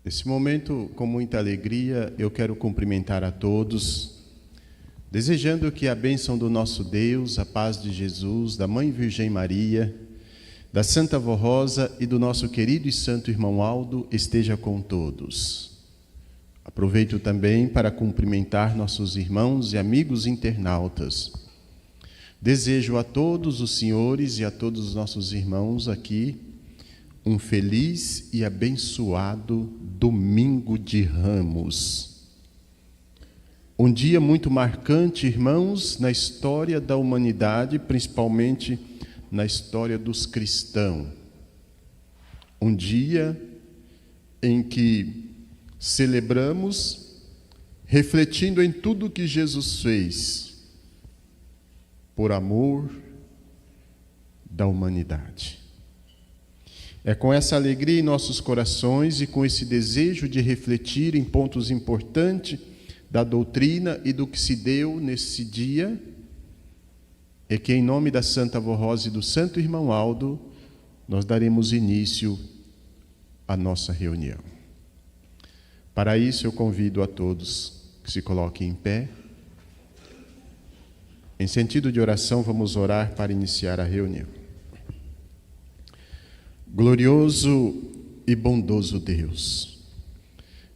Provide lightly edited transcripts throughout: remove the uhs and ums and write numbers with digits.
Nesse momento, com muita alegria, eu quero cumprimentar a todos, desejando que a bênção do nosso Deus, a paz de Jesus, da Mãe Virgem Maria, da Santa Avó Rosa e do nosso querido e santo irmão Aldo esteja com todos. Aproveito também para cumprimentar nossos irmãos e amigos internautas. Desejo a todos os senhores e a todos os nossos irmãos aqui um feliz e abençoado Domingo de Ramos. Um dia muito marcante, irmãos, na história da humanidade, principalmente na história dos cristãos. Um dia em que celebramos, refletindo em tudo que Jesus fez, por amor da humanidade. É com essa alegria em nossos corações e com esse desejo de refletir em pontos importantes da doutrina e do que se deu nesse dia, é que em nome da Santa Avó Rosa e do Santo Irmão Aldo, nós daremos início à nossa reunião. Para isso eu convido a todos que se coloquem em pé. Em sentido de oração, vamos orar para iniciar a reunião. Glorioso e bondoso Deus,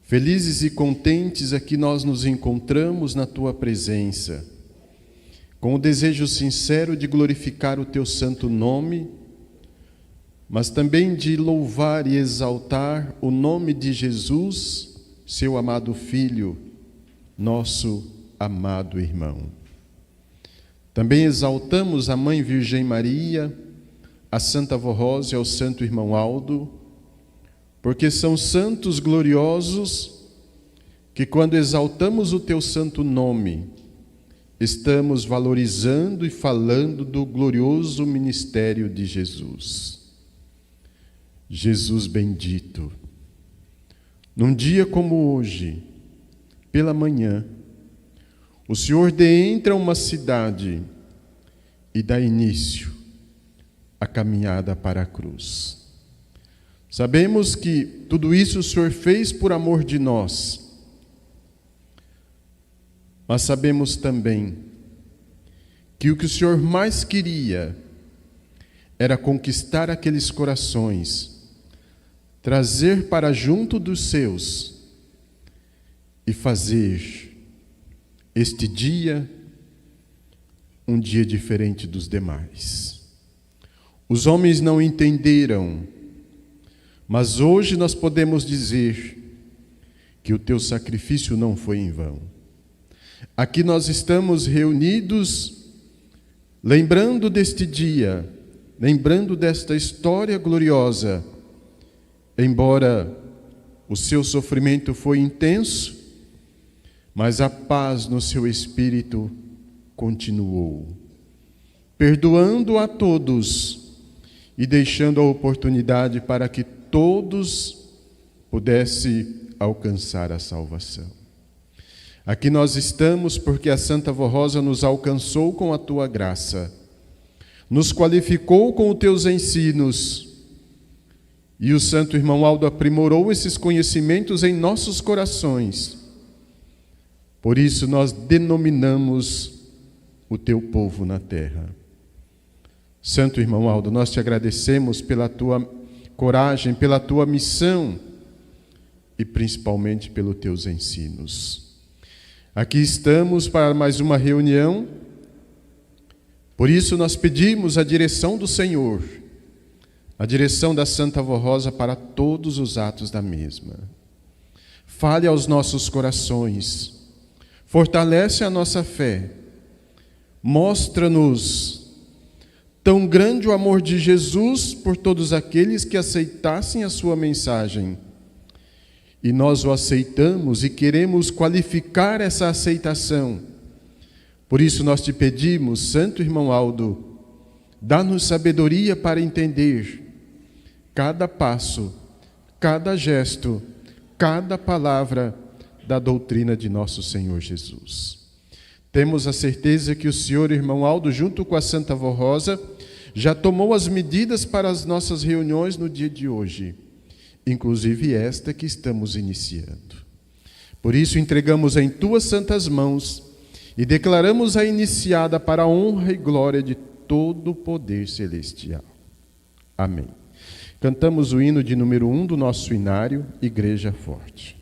felizes e contentes aqui nós nos encontramos na Tua presença, com o desejo sincero de glorificar o Teu santo nome, mas também de louvar e exaltar o nome de Jesus, Seu amado Filho, nosso amado irmão. Também exaltamos a Mãe Virgem Maria, a Santa Avó Rosa e ao Santo Irmão Aldo, porque são santos gloriosos que, quando exaltamos o Teu santo nome, estamos valorizando e falando do glorioso ministério de Jesus. Jesus bendito, num dia como hoje, pela manhã, o Senhor adentra uma cidade e dá início à caminhada para a cruz. Sabemos que tudo isso o Senhor fez por amor de nós, mas sabemos também que o que o Senhor mais queria era conquistar aqueles corações, trazer para junto dos seus e fazer este dia um dia diferente dos demais. Os homens não entenderam, mas hoje nós podemos dizer que o Teu sacrifício não foi em vão. Aqui nós estamos reunidos, lembrando deste dia, lembrando desta história gloriosa. Embora o Seu sofrimento foi intenso, mas a paz no Seu espírito continuou, perdoando a todos e deixando a oportunidade para que todos pudessem alcançar a salvação. Aqui nós estamos porque a Santa Avó Rosa nos alcançou com a Tua graça, nos qualificou com os Teus ensinos, e o Santo Irmão Aldo aprimorou esses conhecimentos em nossos corações. Por isso nós denominamos o Teu povo na terra. Santo Irmão Aldo, nós Te agradecemos pela Tua coragem, pela Tua missão e principalmente pelos Teus ensinos. Aqui estamos para mais uma reunião, por isso nós pedimos a direção do Senhor, a direção da Santa Avó Rosa para todos os atos da mesma. Fale aos nossos corações, fortalece a nossa fé, mostra-nos tão grande o amor de Jesus por todos aqueles que aceitassem a Sua mensagem. E nós o aceitamos e queremos qualificar essa aceitação. Por isso nós Te pedimos, Santo Irmão Aldo, dá-nos sabedoria para entender cada passo, cada gesto, cada palavra da doutrina de nosso Senhor Jesus. Temos a certeza que o Senhor, Irmão Aldo, junto com a Santa Avó Rosa, já tomou as medidas para as nossas reuniões no dia de hoje. inclusive esta que estamos iniciando. Por isso, entregamos em tuas santas mãos e declaramos-a iniciada para a honra e glória de todo o poder celestial. Amém. Cantamos o hino de número 1 do nosso inário, Igreja Forte.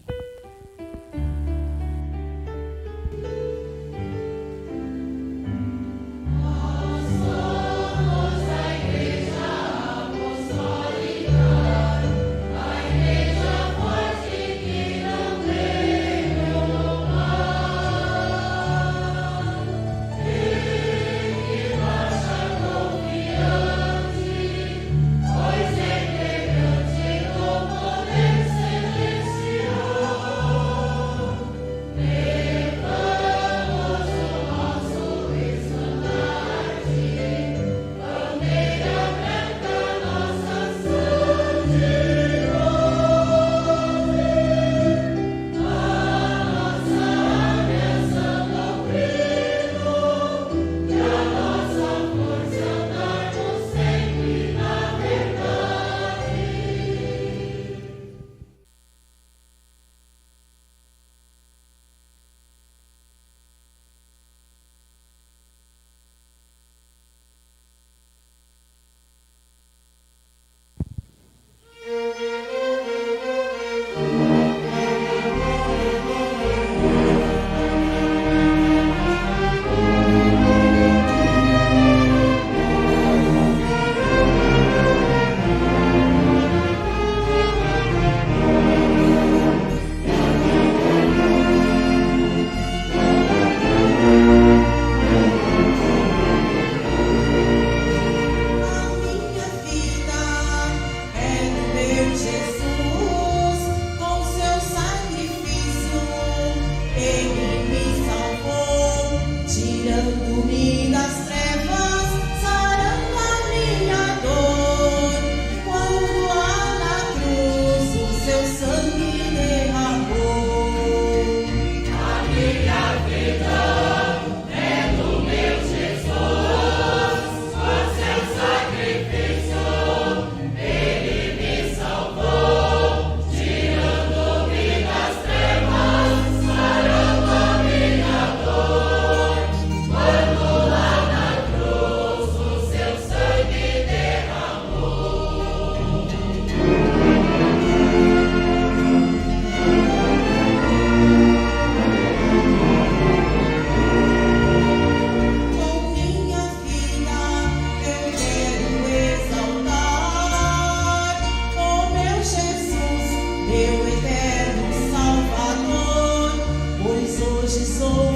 Sua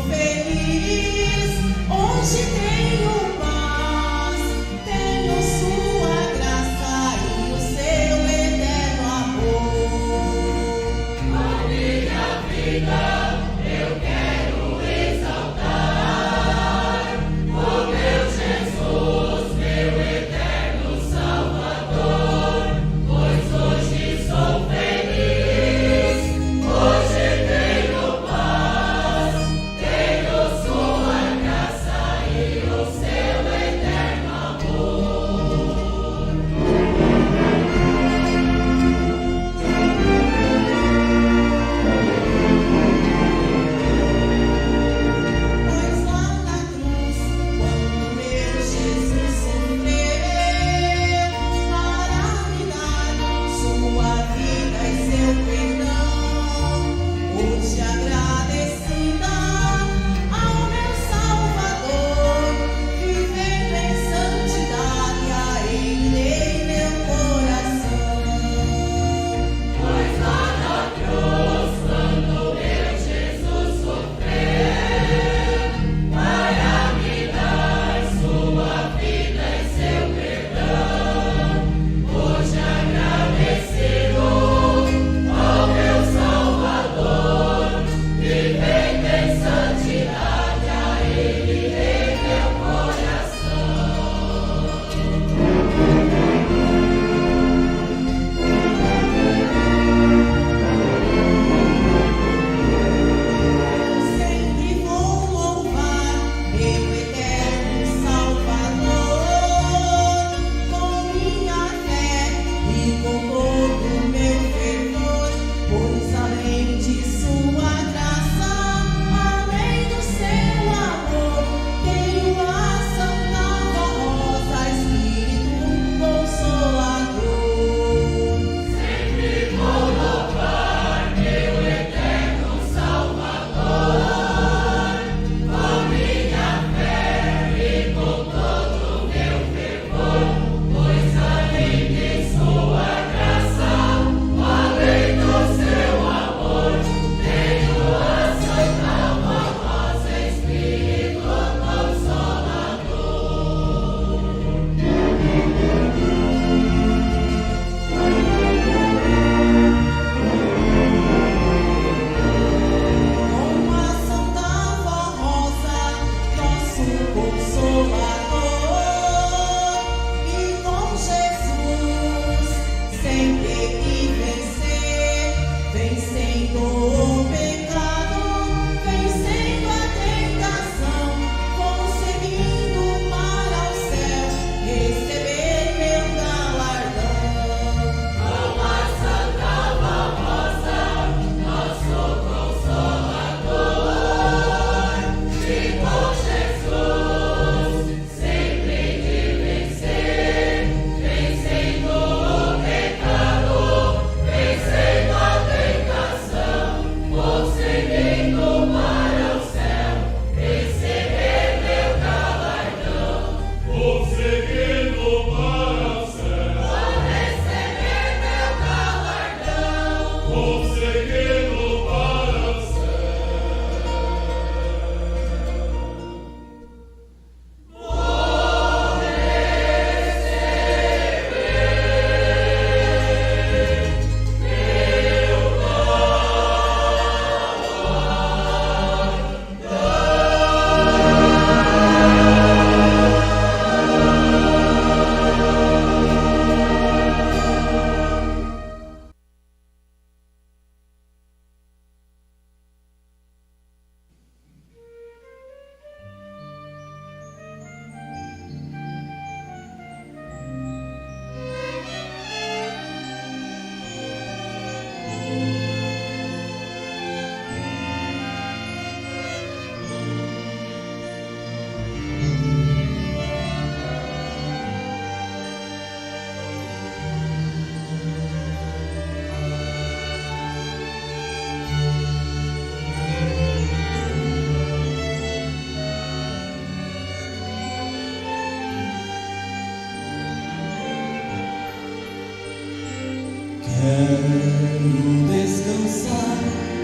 Quero descansar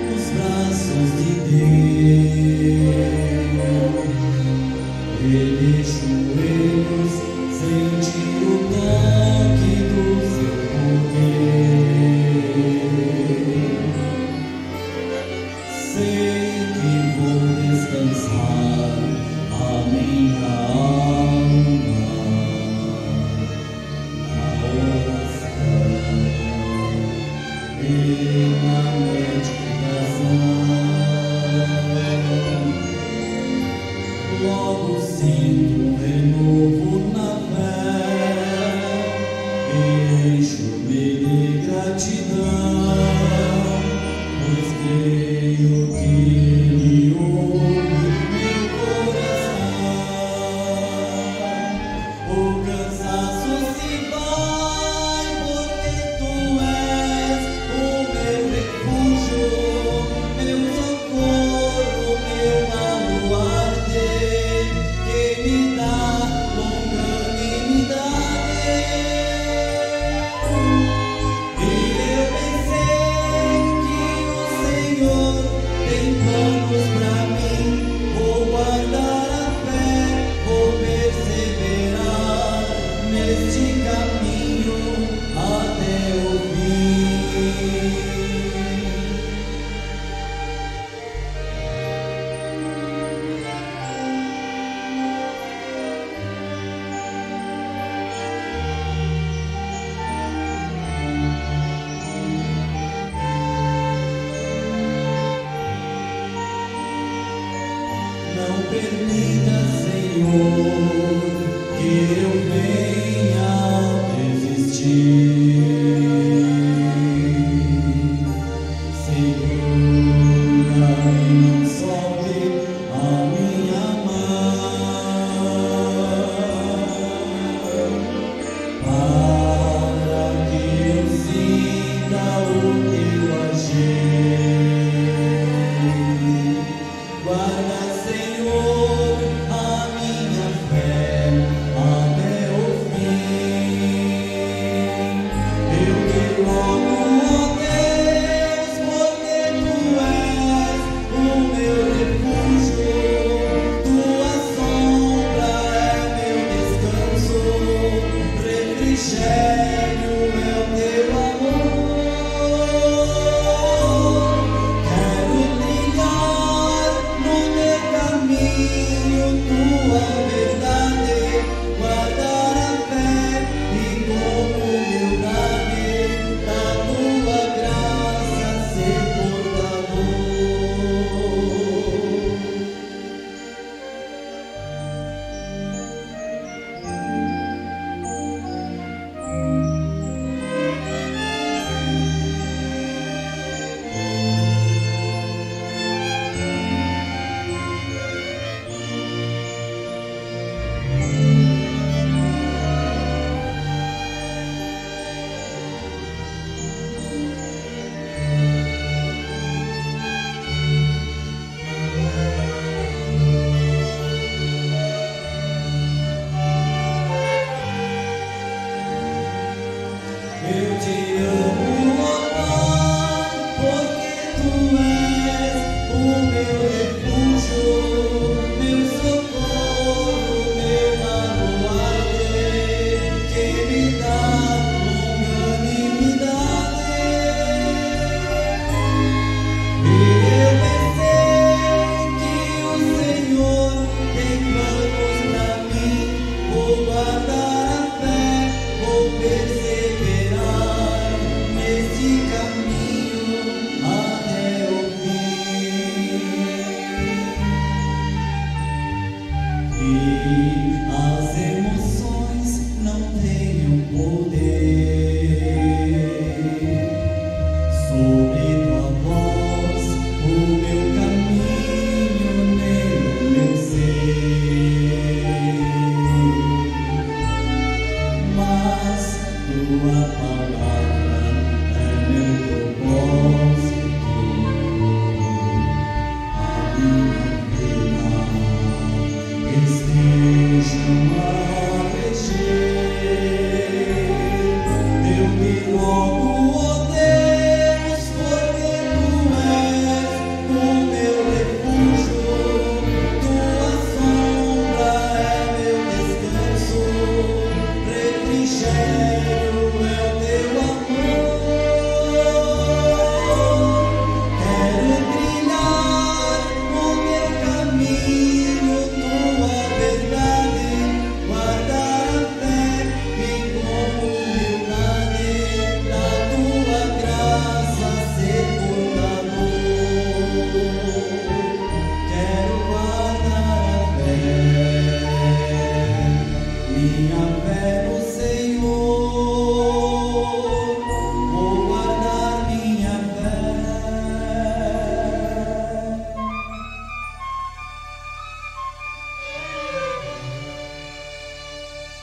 nos braços de Deus e de joelhos sentir o toque do seu poder. Sei que vou descansar a minha alma na oração e na meditação. Logo sinto um renovo na fé e encho-me de gratidão, pois creio que Ele ouve meu coração. O cansaço se vai, porque Tu és o meu refúgio, meu socorro, meu baluarte, que me dá longanimidade. E eu pensei que o Senhor tem planos pra mim. Vou guardar a fé, vou perseverar neste caminho até o fim. Não permita, Senhor, que eu venha a desistir. Segura e não solte a minha mão, para que eu sinta o Teu agir. Guarda, Senhor, a minha fé até o fim.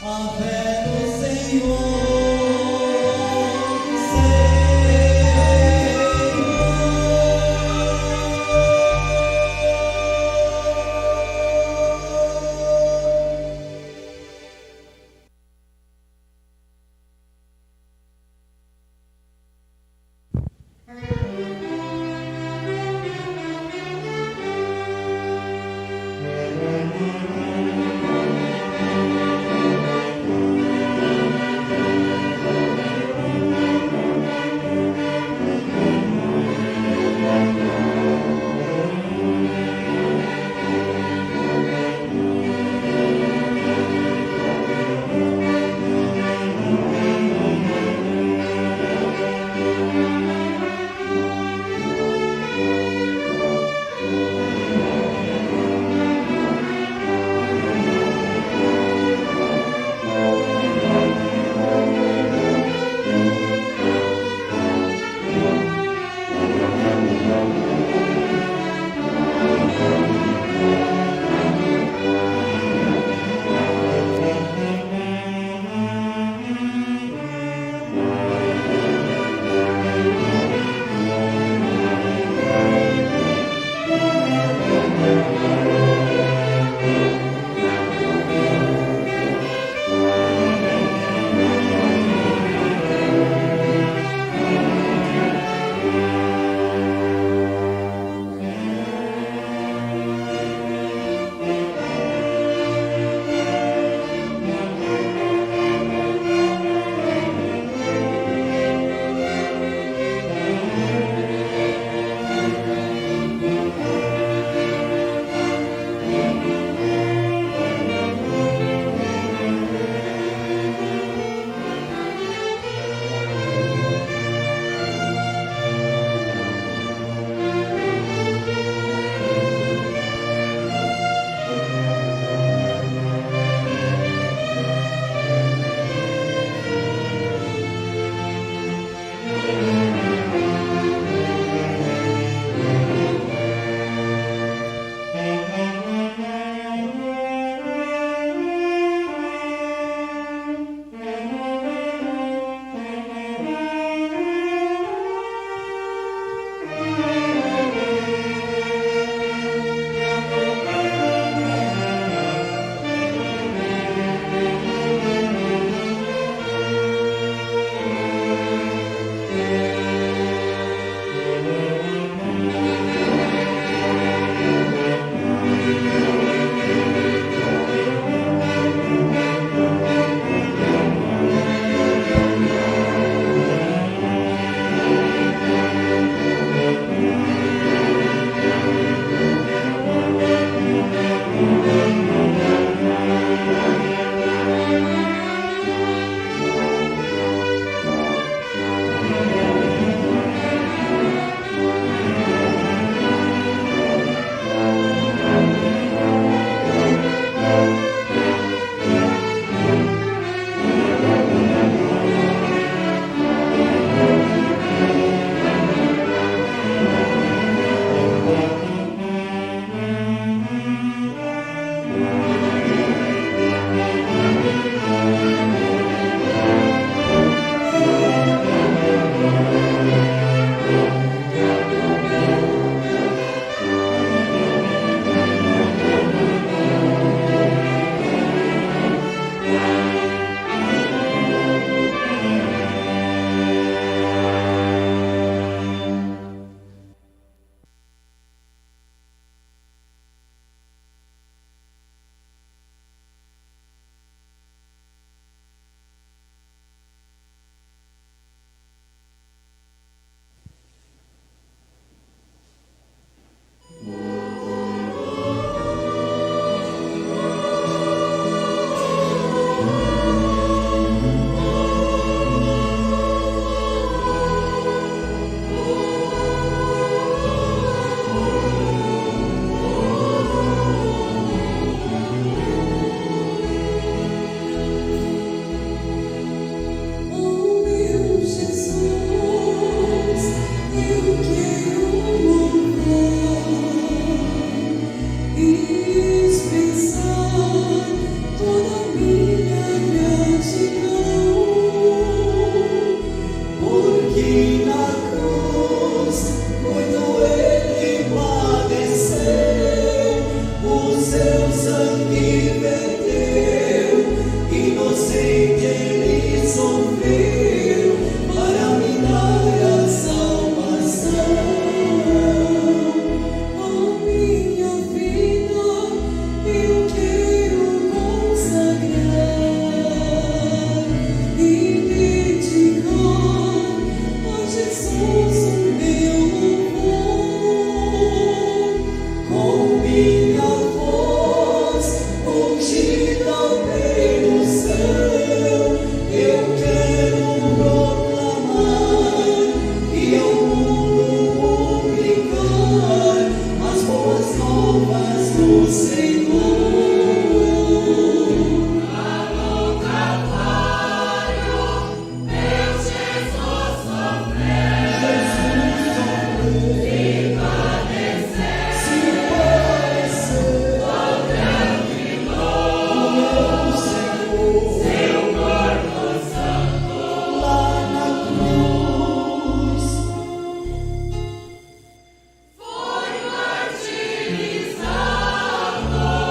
A fé no Senhor. Dispensar toda minha Foi martirizado.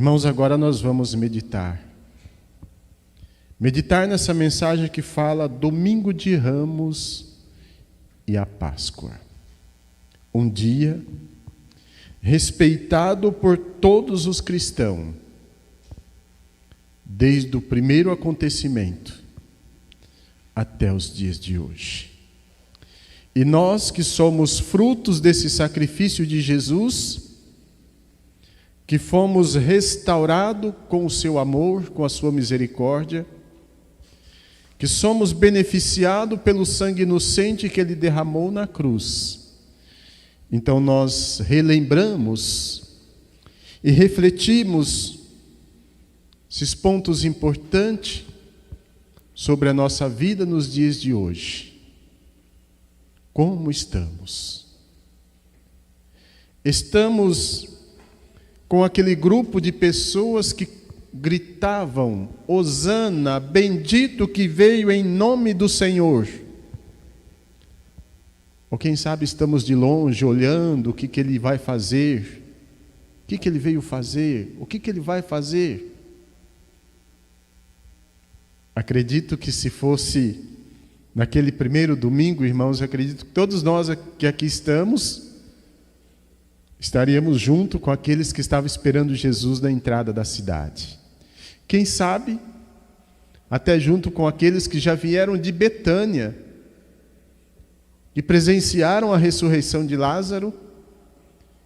Irmãos, agora nós vamos meditar. Meditar nessa mensagem que fala Domingo de Ramos e a Páscoa. Um dia respeitado por todos os cristãos, desde o primeiro acontecimento até os dias de hoje. E nós que somos frutos desse sacrifício de Jesus, que fomos restaurados com o seu amor, com a sua misericórdia, que somos beneficiados pelo sangue inocente que ele derramou na cruz. Então nós relembramos e refletimos esses pontos importantes sobre a nossa vida nos dias de hoje. Como estamos? Estamos com aquele grupo de pessoas que gritavam: Hosana, bendito que veio em nome do Senhor. Ou quem sabe estamos de longe olhando o que ele vai fazer, o que ele veio fazer, o que ele vai fazer. Acredito que se fosse naquele primeiro domingo, irmãos, acredito que todos nós que aqui estamos estaríamos junto com aqueles que estavam esperando Jesus na entrada da cidade. Quem sabe, até junto com aqueles que já vieram de Betânia e presenciaram a ressurreição de Lázaro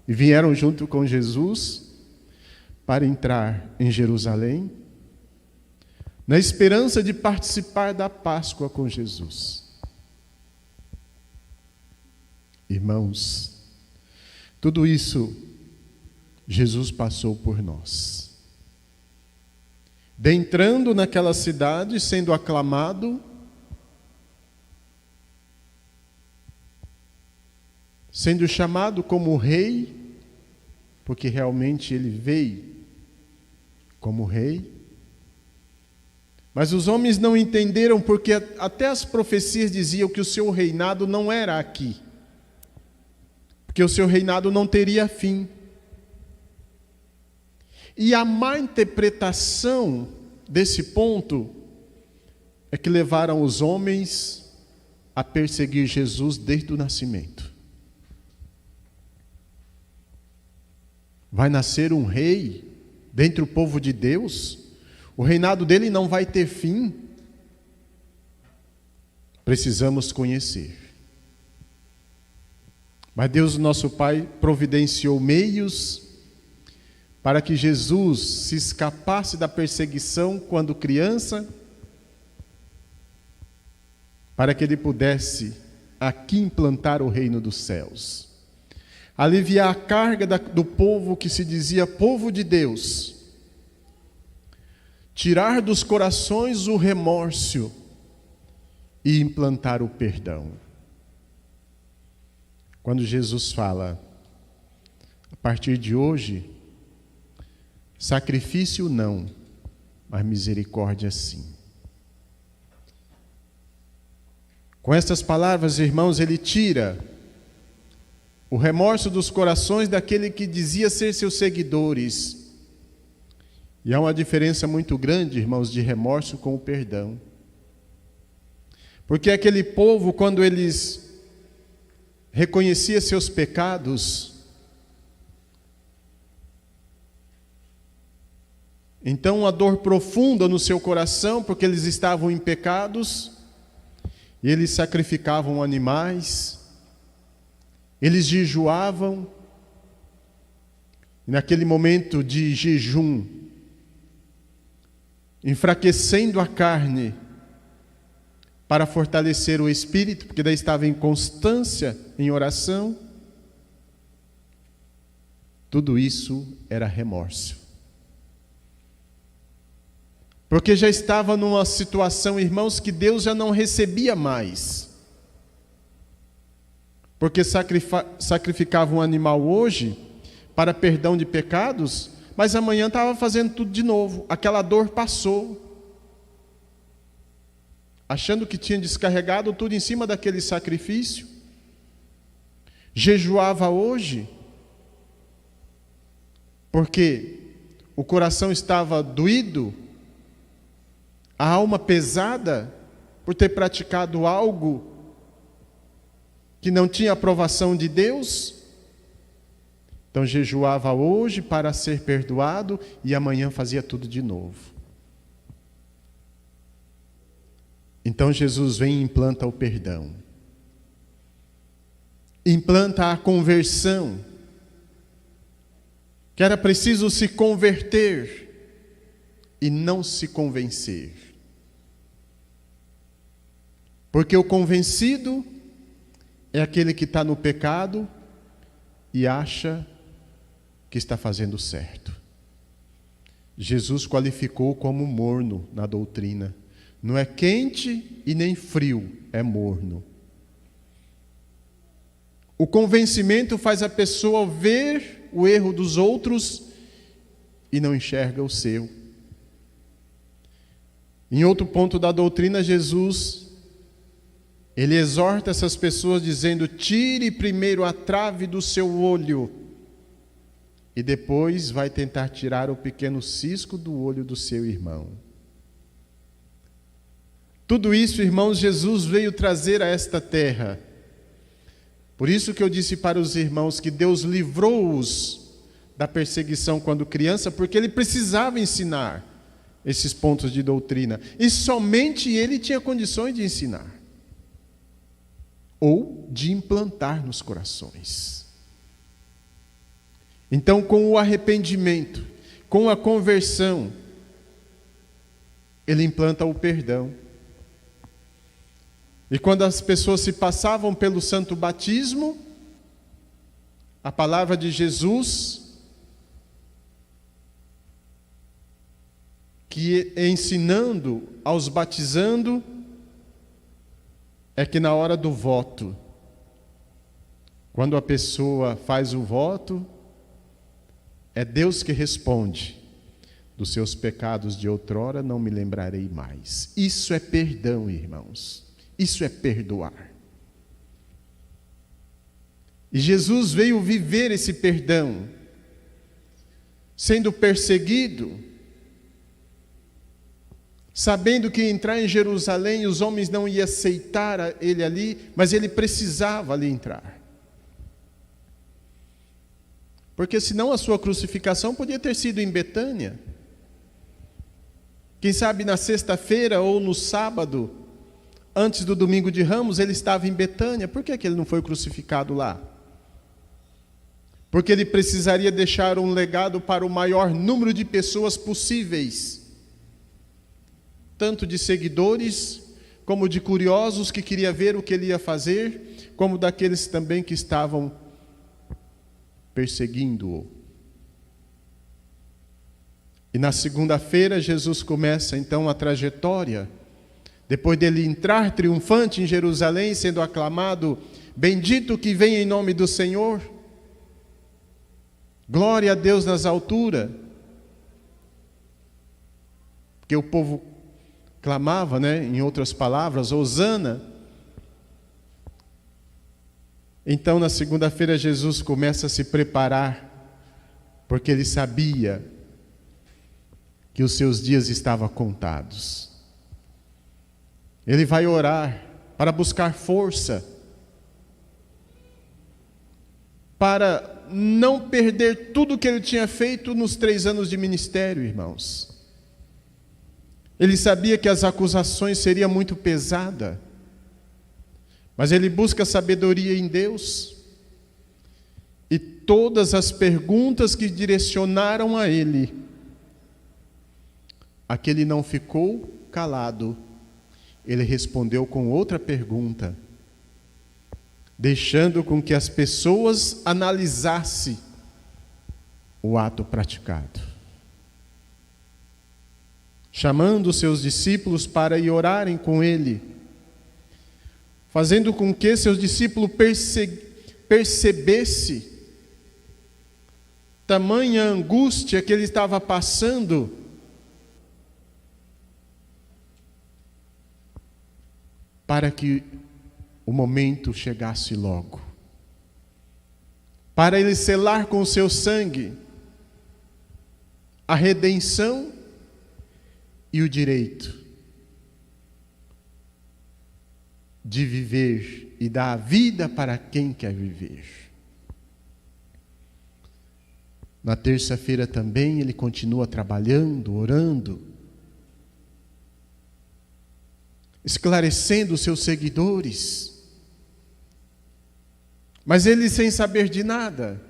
e vieram junto com Jesus para entrar em Jerusalém, na esperança de participar da Páscoa com Jesus. Irmãos, tudo isso Jesus passou por nós. Entrando naquela cidade, sendo aclamado, sendo chamado como rei, porque realmente ele veio como rei. Mas os homens não entenderam, porque até as profecias diziam que o seu reinado não era aqui, porque o seu reinado não teria fim. E a má interpretação desse ponto é que levaram os homens a perseguir Jesus desde o nascimento. Vai nascer um rei dentre o povo de Deus, o reinado dele não vai ter fim. Precisamos conhecer. Mas Deus, nosso Pai, providenciou meios para que Jesus se escapasse da perseguição quando criança, para que ele pudesse aqui implantar o reino dos céus, aliviar a carga do povo que se dizia povo de Deus, tirar dos corações o remorso e implantar o perdão. Quando Jesus fala, a partir de hoje, sacrifício não, mas misericórdia sim. Com estas palavras, irmãos, ele tira o remorso dos corações daquele que dizia ser seus seguidores. E há uma diferença muito grande, irmãos, de remorso com o perdão. Porque aquele povo, quando eles reconhecia seus pecados, então uma dor profunda no seu coração, porque eles estavam em pecados, e eles sacrificavam animais, eles jejuavam, e naquele momento de jejum, enfraquecendo a carne, para fortalecer o espírito, porque daí estava em constância, em oração. Tudo isso era remorso. Porque já estava numa situação, irmãos, que Deus já não recebia mais. Porque sacrificava um animal hoje para perdão de pecados, mas amanhã estava fazendo tudo de novo. Aquela dor passou. Achando que tinha descarregado tudo em cima daquele sacrifício. Jejuava hoje, porque o coração estava doído, a alma pesada por ter praticado algo que não tinha aprovação de Deus. Então jejuava hoje para ser perdoado e amanhã fazia tudo de novo. Então Jesus vem e implanta o perdão. Implanta a conversão. Que era preciso se converter e não se convencer. Porque o convencido é aquele que está no pecado e acha que está fazendo certo. Jesus qualificou como morno na doutrina. Não é quente e nem frio, é morno. O convencimento faz a pessoa ver o erro dos outros e não enxerga o seu. Em outro ponto da doutrina, Jesus, ele exorta essas pessoas dizendo: tire primeiro a trave do seu olho e depois vai tentar tirar o pequeno cisco do olho do seu irmão. Tudo isso, irmãos, Jesus veio trazer a esta terra. Por isso que eu disse para os irmãos que Deus livrou-os da perseguição quando criança, porque ele precisava ensinar esses pontos de doutrina. E somente ele tinha condições de ensinar. Ou de implantar nos corações. Então, com o arrependimento, com a conversão, ele implanta o perdão. E quando as pessoas se passavam pelo santo batismo, a palavra de Jesus, que ensinando aos batizando, é que na hora do voto, quando a pessoa faz o voto, é Deus que responde: dos seus pecados de outrora não me lembrarei mais. Isso é perdão, irmãos. Isso é perdoar. E Jesus veio viver esse perdão, sendo perseguido, sabendo que entrar em Jerusalém os homens não iam aceitar ele ali, mas ele precisava ali entrar. Porque senão a sua crucificação podia ter sido em Betânia. Quem sabe na sexta-feira ou no sábado, antes do domingo de Ramos, ele estava em Betânia. Por que ele não foi crucificado lá? Porque ele precisaria deixar um legado para o maior número de pessoas possíveis. Tanto de seguidores, como de curiosos que queriam ver o que ele ia fazer, como daqueles também que estavam perseguindo-o. E na segunda-feira, Jesus começa então a trajetória. Depois dele entrar triunfante em Jerusalém, sendo aclamado: bendito que vem em nome do Senhor, glória a Deus nas alturas. Porque o povo clamava, em outras palavras, Hosana. Então na segunda-feira Jesus começa a se preparar, porque ele sabia que os seus dias estavam contados. Ele vai orar para buscar força, para não perder tudo que ele tinha feito nos 3 anos de ministério, irmãos. Ele sabia que as acusações seriam muito pesadas, mas ele busca sabedoria em Deus. E todas as perguntas que direcionaram a ele, aquele não ficou calado. Ele respondeu com outra pergunta, deixando com que as pessoas analisassem o ato praticado. Chamando os seus discípulos para ir orarem com ele, fazendo com que seus discípulos percebessem tamanha angústia que ele estava passando, para que o momento chegasse logo, para ele selar com o seu sangue a redenção e o direito de viver e dar a vida para quem quer viver. Na terça-feira também ele continua trabalhando, orando, esclarecendo os seus seguidores, mas eles sem saber de nada,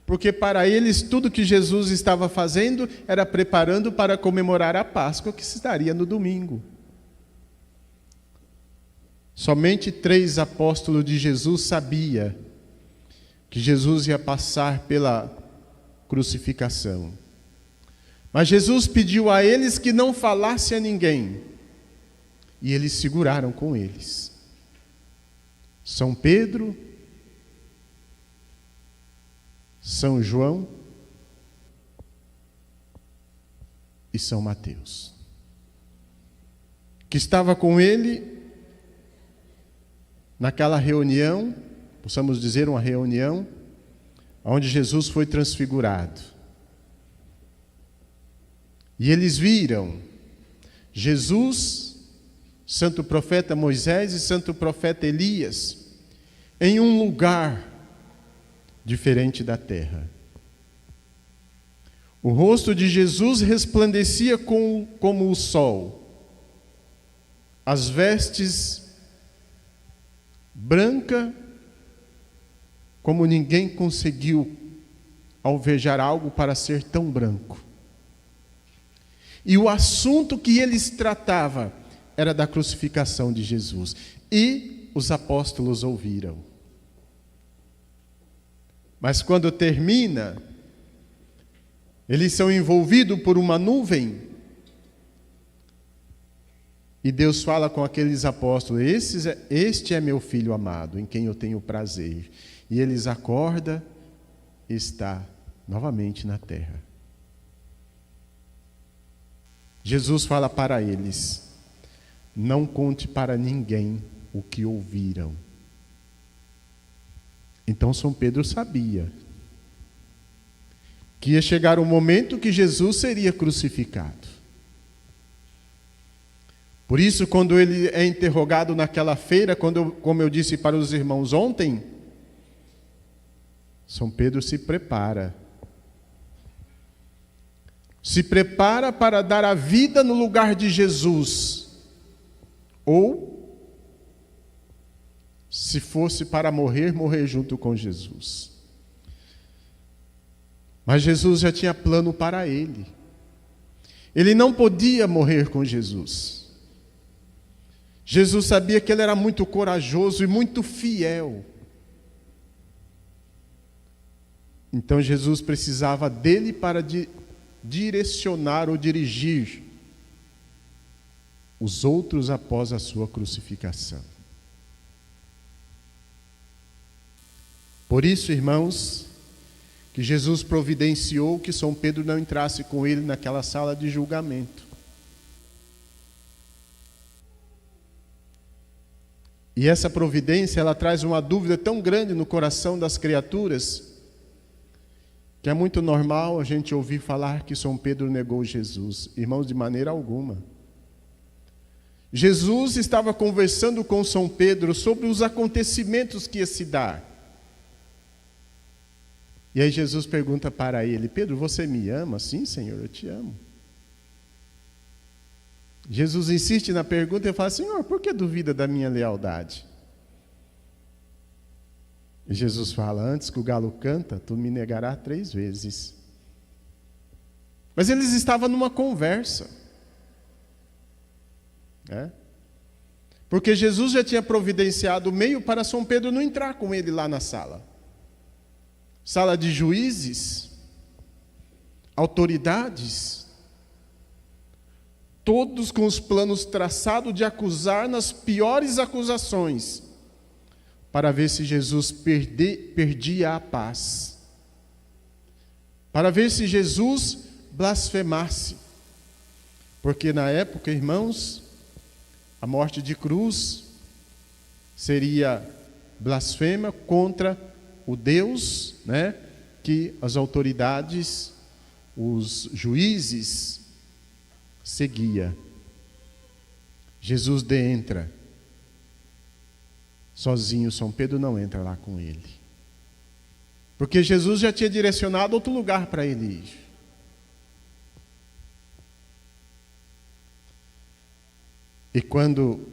porque para eles tudo que Jesus estava fazendo era preparando para comemorar a Páscoa que se daria no domingo. Somente 3 apóstolos de Jesus sabiam que Jesus ia passar pela crucificação. Mas Jesus pediu a eles que não falasse a ninguém. E eles seguraram com eles. São Pedro, São João e São Mateus, que estava com ele naquela reunião, possamos dizer uma reunião, onde Jesus foi transfigurado. E eles viram Jesus, santo profeta Moisés e santo profeta Elias, em um lugar diferente da terra. O rosto de Jesus resplandecia como o sol, as vestes branca, como ninguém conseguiu alvejar algo para ser tão branco. E o assunto que eles tratavam era da crucificação de Jesus. E os apóstolos ouviram. Mas quando termina, eles são envolvidos por uma nuvem. E Deus fala com aqueles apóstolos: este é meu filho amado, em quem eu tenho prazer. E eles acordam e está novamente na terra. Jesus fala para eles: não conte para ninguém o que ouviram. Então São Pedro sabia que ia chegar o momento que Jesus seria crucificado. Por isso, quando ele é interrogado naquela feira, como eu disse para os irmãos ontem, São Pedro se prepara. Se prepara para dar a vida no lugar de Jesus. Ou, se fosse para morrer, morrer junto com Jesus. Mas Jesus já tinha plano para ele. Ele não podia morrer com Jesus. Jesus sabia que ele era muito corajoso e muito fiel. Então Jesus precisava dele para direcionar ou dirigir os outros após a sua crucificação. Por isso, irmãos, que Jesus providenciou que São Pedro não entrasse com ele naquela sala de julgamento. E essa providência, ela traz uma dúvida tão grande no coração das criaturas, que é muito normal a gente ouvir falar que São Pedro negou Jesus. Irmãos, de maneira alguma. Jesus estava conversando com São Pedro sobre os acontecimentos que ia se dar. E aí Jesus pergunta para ele: Pedro, você me ama? Sim, Senhor, eu te amo. Jesus insiste na pergunta e fala: Senhor, por que duvida da minha lealdade? E Jesus fala: antes que o galo canta, tu me negarás 3 vezes. Mas eles estavam numa conversa, né? Porque Jesus já tinha providenciado o meio para São Pedro não entrar com ele lá na sala. Sala de juízes, autoridades, todos com os planos traçados de acusar nas piores acusações, para ver se Jesus perdia a paz, para ver se Jesus blasfemasse. Porque na época, irmãos, a morte de cruz seria blasfema contra o Deus, né, que as autoridades os juízes, seguia. Jesus entra. Sozinho, São Pedro não entra lá com ele. Porque Jesus já tinha direcionado outro lugar para ele ir. E quando,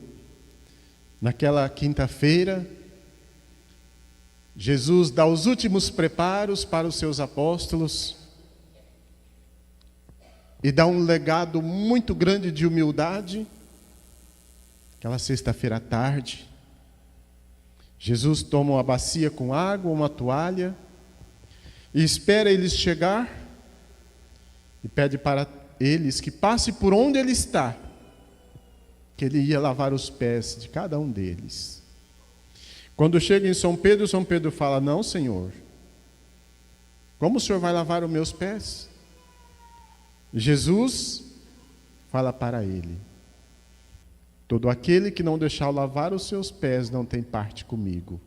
naquela quinta-feira, Jesus dá os últimos preparos para os seus apóstolos e dá um legado muito grande de humildade. Aquela sexta-feira à tarde, Jesus toma uma bacia com água, uma toalha, e espera eles chegar e pede para eles que passe por onde ele está, que ele ia lavar os pés de cada um deles. Quando chega em São Pedro fala: não, Senhor, como o Senhor vai lavar os meus pés? Jesus fala para ele: todo aquele que não deixar lavar os seus pés não tem parte comigo.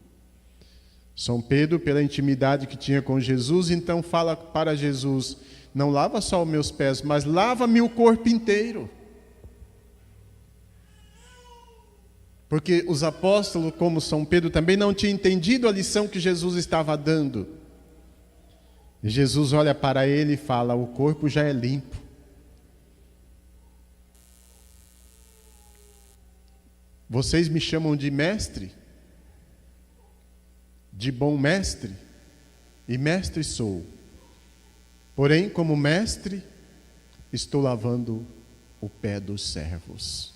São Pedro, pela intimidade que tinha com Jesus, então fala para Jesus: não lava só os meus pés, mas lava-me o corpo inteiro. Porque os apóstolos, como São Pedro, também não tinham entendido a lição que Jesus estava dando. E Jesus olha para ele e fala: o corpo já é limpo. Vocês me chamam de mestre, de bom mestre, e mestre sou. Porém, como mestre, estou lavando o pé dos servos.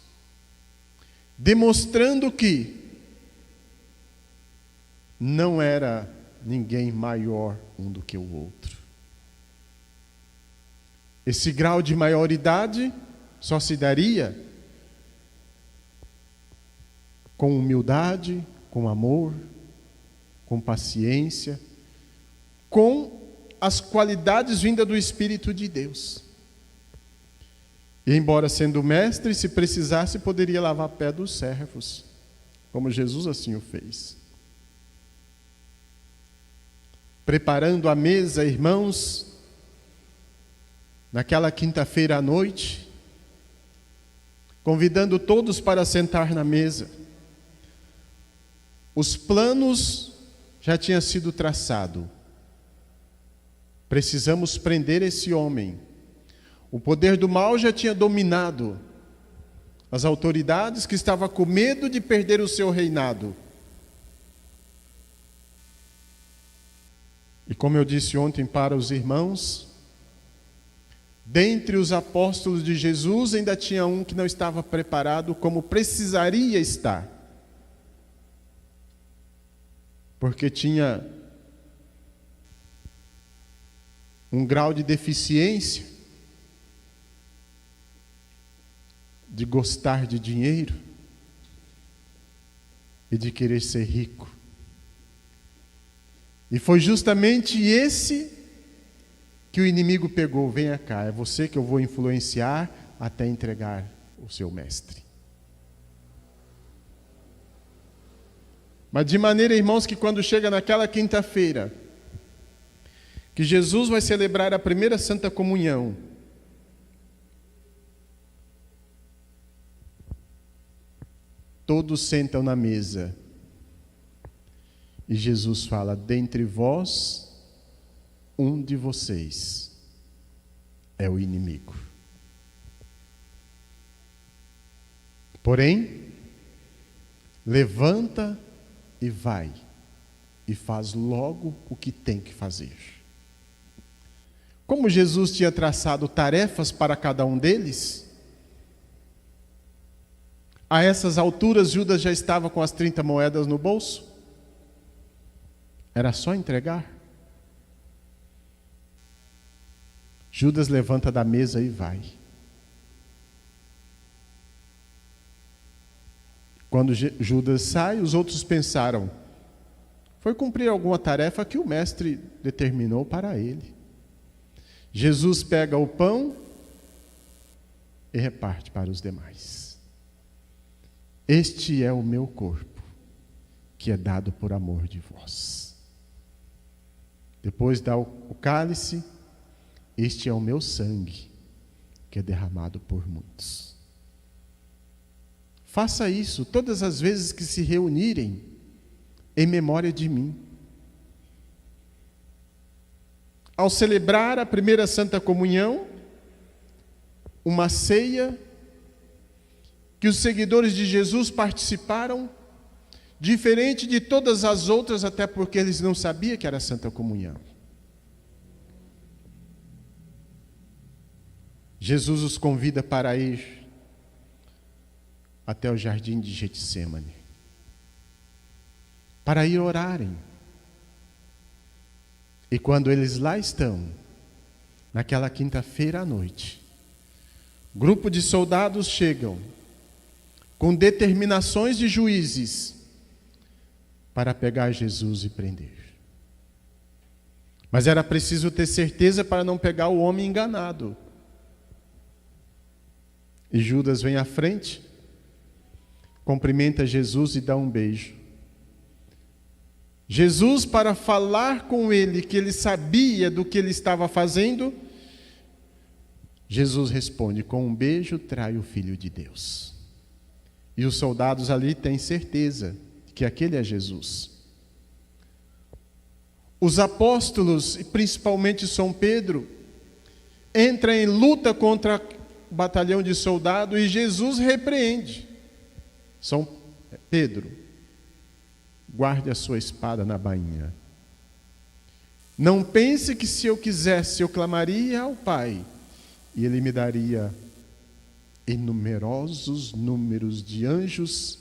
Demonstrando que não era ninguém maior um do que o outro. Esse grau de maioridade só se daria com humildade, com amor, com paciência, com as qualidades vindas do Espírito de Deus. E embora sendo mestre, se precisasse, poderia lavar pé dos servos, como Jesus assim o fez. Preparando a mesa, irmãos, naquela quinta-feira à noite, convidando todos para sentar na mesa. Os planos já tinham sido traçados. Precisamos prender esse homem. O poder do mal já tinha dominado as autoridades, que estavam com medo de perder o seu reinado. E como eu disse ontem para os irmãos, dentre os apóstolos de Jesus ainda tinha um que não estava preparado como precisaria estar. Porque tinha um grau de deficiência, de gostar de dinheiro e de querer ser rico. E foi justamente esse que o inimigo pegou: venha cá, é você que eu vou influenciar até entregar o seu mestre. Mas de maneira, irmãos, que quando chega naquela quinta-feira, que Jesus vai celebrar a primeira Santa Comunhão, todos sentam na mesa e Jesus fala: dentre vós, um de vocês é o inimigo. Porém, levanta e vai, e faz logo o que tem que fazer. Como Jesus tinha traçado tarefas para cada um deles, a essas alturas Judas já estava com as 30 moedas no bolso. Era só entregar. Judas levanta da mesa e vai. Quando Judas sai, os outros pensaram: foi cumprir alguma tarefa que o mestre determinou para ele. Jesus pega o pão e reparte para os demais. Este é o meu corpo, que é dado por amor de vós. Depois dá o cálice este é o meu sangue, que é derramado por muitos. Faça isso todas as vezes que se reunirem em memória de mim. Ao celebrar a primeira Santa Comunhão, uma ceia que os seguidores de Jesus participaram, diferente de todas as outras, até porque eles não sabiam que era Santa Comunhão. Jesus os convida para ir até o jardim de Getsêmani, para ir orarem. E quando eles lá estão, naquela quinta-feira à noite, grupo de soldados chegam com determinações de juízes para pegar Jesus e prender. Mas era preciso ter certeza para não pegar o homem enganado. E Judas vem à frente, cumprimenta Jesus e dá um beijo. Jesus, para falar com ele, que ele sabia do que ele estava fazendo, Jesus responde: com um beijo trai o Filho de Deus. E os soldados ali têm certeza que aquele é Jesus. Os apóstolos, e principalmente São Pedro, entram em luta contra o batalhão de soldados e Jesus repreende. São Pedro, guarde a sua espada na bainha. Não pense que se eu quisesse, eu clamaria ao Pai e Ele me daria numerosos números de anjos,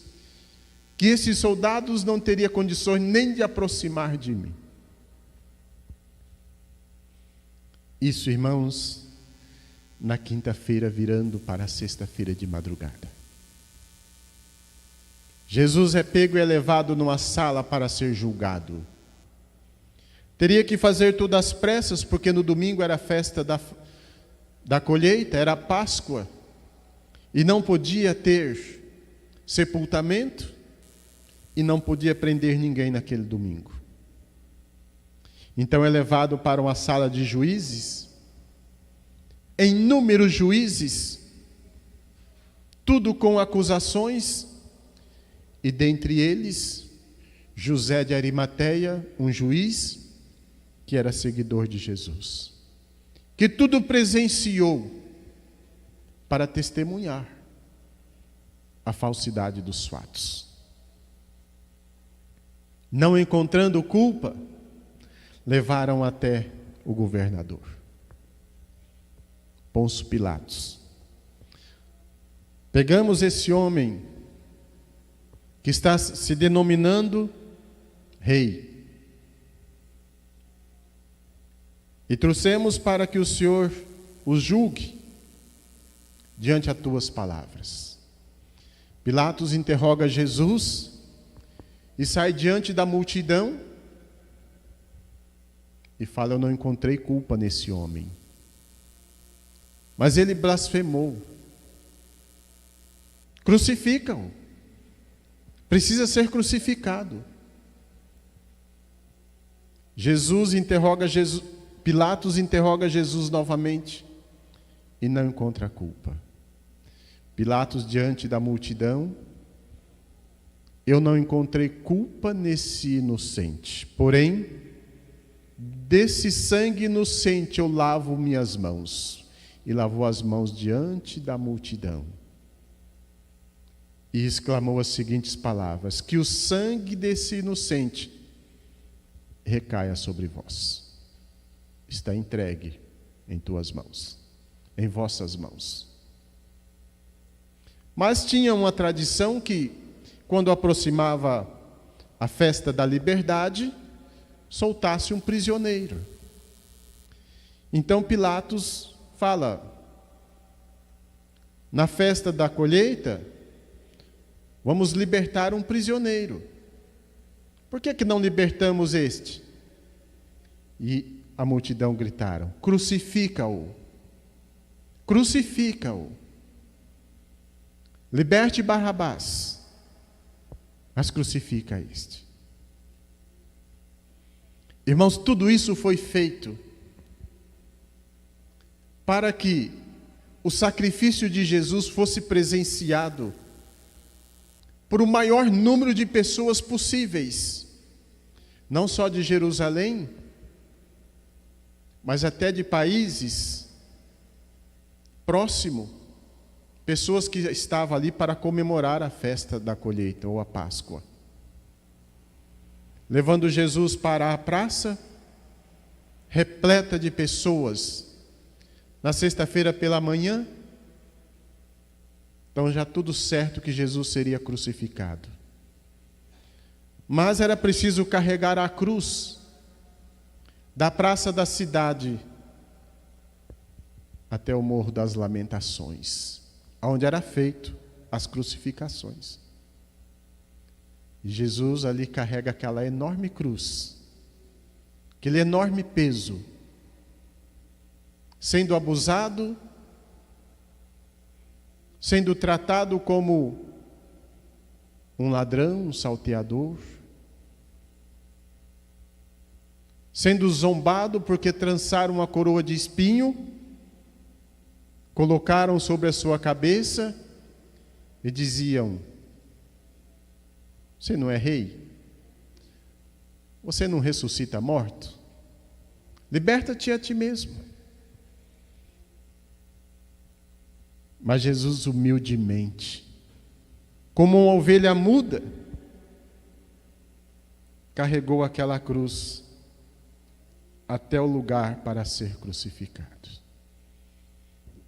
que esses soldados não teriam condições nem de aproximar de mim. Isso, irmãos, na quinta-feira virando para a sexta-feira de madrugada. Jesus é pego e levado numa sala para ser julgado. Teria que fazer tudo às pressas, porque no domingo era a festa da colheita, era a Páscoa, e não podia ter sepultamento, e não podia prender ninguém naquele domingo. Então é levado para uma sala de juízes, inúmeros juízes, tudo com acusações, e dentre eles, José de Arimateia, um juiz, que era seguidor de Jesus, que tudo presenciou para testemunhar a falsidade dos fatos. Não encontrando culpa, levaram até o governador, Pôncio Pilatos. Pegamos esse homem que está se denominando rei e trouxemos para que o Senhor os julgue diante das tuas palavras. Pilatos interroga Jesus e sai diante da multidão e fala: eu não encontrei culpa nesse homem, mas ele blasfemou. Crucificam-o. Precisa ser crucificado. Pilatos interroga Jesus novamente e não encontra culpa. Pilatos, diante da multidão: eu não encontrei culpa nesse inocente, porém, desse sangue inocente eu lavo minhas mãos. E lavou as mãos diante da multidão. E exclamou as seguintes palavras: que o sangue desse inocente recaia sobre vós. Está entregue em tuas mãos, em vossas mãos. Mas tinha uma tradição que, quando aproximava a festa da liberdade, soltasse um prisioneiro. Então Pilatos fala: na festa da colheita, vamos libertar um prisioneiro. Por que não libertamos este? E a multidão gritaram: crucifica-o! Crucifica-o! Liberte Barrabás, mas crucifica este. Irmãos, tudo isso foi feito para que o sacrifício de Jesus fosse presenciado por o maior número de pessoas possíveis, não só de Jerusalém, mas até de países próximos, pessoas que estavam ali para comemorar a festa da colheita ou a Páscoa. Levando Jesus para a praça, repleta de pessoas, na sexta-feira pela manhã, então já tudo certo que Jesus seria crucificado. Mas era preciso carregar a cruz da praça da cidade até o Morro das Lamentações, onde era feito as crucificações. E Jesus ali carrega aquela enorme cruz, aquele enorme peso, sendo abusado, sendo tratado como um ladrão, um salteador, sendo zombado porque trançaram uma coroa de espinho, colocaram sobre a sua cabeça e diziam: você não é rei? Você não ressuscita morto? Liberta-te a ti mesmo. Mas Jesus humildemente, como uma ovelha muda, carregou aquela cruz até o lugar para ser crucificado.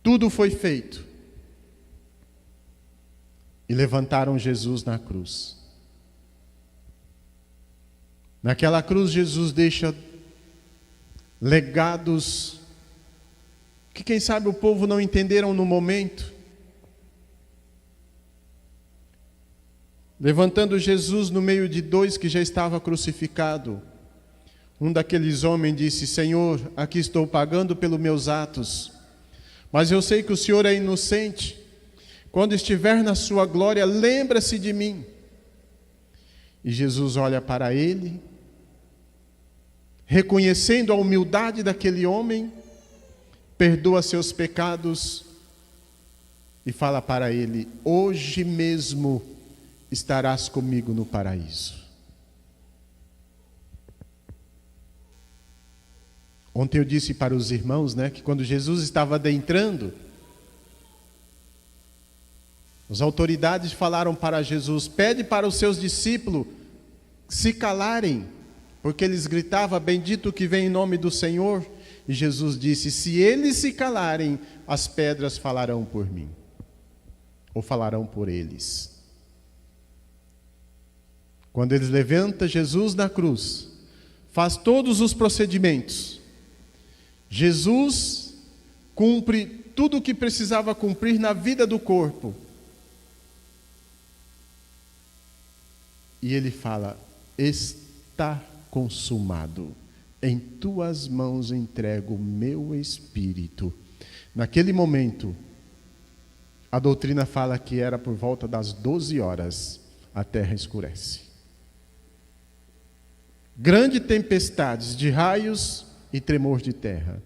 Tudo foi feito. E levantaram Jesus na cruz. Naquela cruz Jesus deixa legados que quem sabe o povo não entenderam no momento. Levantando Jesus no meio de dois que já estava crucificado, um daqueles homens disse: Senhor, aqui estou pagando pelos meus atos, mas eu sei que o Senhor é inocente. Quando estiver na sua glória, lembra-se de mim. E Jesus olha para ele, reconhecendo a humildade daquele homem, perdoa seus pecados e fala para ele: hoje mesmo estarás comigo no paraíso. Ontem eu disse para os irmãos, que quando Jesus estava adentrando, as autoridades falaram para Jesus: pede para os seus discípulos se calarem, porque eles gritavam: bendito que vem em nome do Senhor. E Jesus disse: se eles se calarem, as pedras falarão por mim, ou falarão por eles. Quando eles levantam Jesus na cruz, faz todos os procedimentos, Jesus cumpre tudo o que precisava cumprir na vida do corpo. E ele fala: está consumado. Em tuas mãos entrego o meu espírito. Naquele momento, a doutrina fala que era por volta das 12 horas, a terra escurece. Grande tempestades de raios e tremor de terra.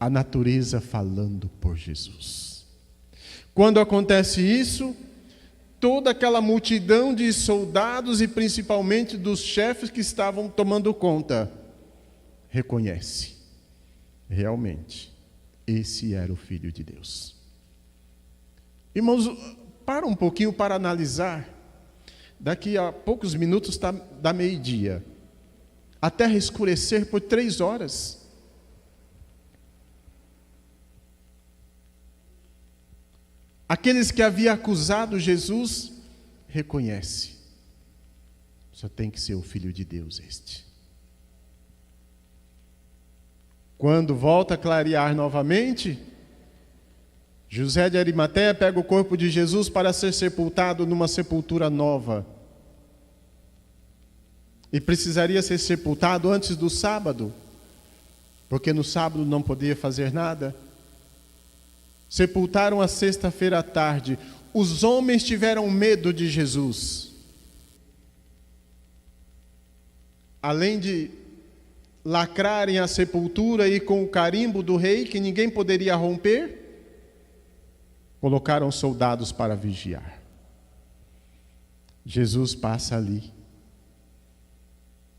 A natureza falando por Jesus. Quando acontece isso, toda aquela multidão de soldados e principalmente dos chefes que estavam tomando conta, reconhece, realmente, esse era o Filho de Deus. Irmãos, para um pouquinho para analisar. Daqui a poucos minutos da meio-dia, a terra escurecer por 3 horas. Aqueles que haviam acusado Jesus, reconhece: só tem que ser o Filho de Deus este. Quando volta a clarear novamente, José de Arimateia pega o corpo de Jesus para ser sepultado numa sepultura nova. E precisaria ser sepultado antes do sábado, porque no sábado não podia fazer nada. Sepultaram a sexta-feira à tarde. Os homens tiveram medo de Jesus. Além de lacrarem a sepultura e com o carimbo do rei, que ninguém poderia romper, colocaram soldados para vigiar. Jesus passa ali,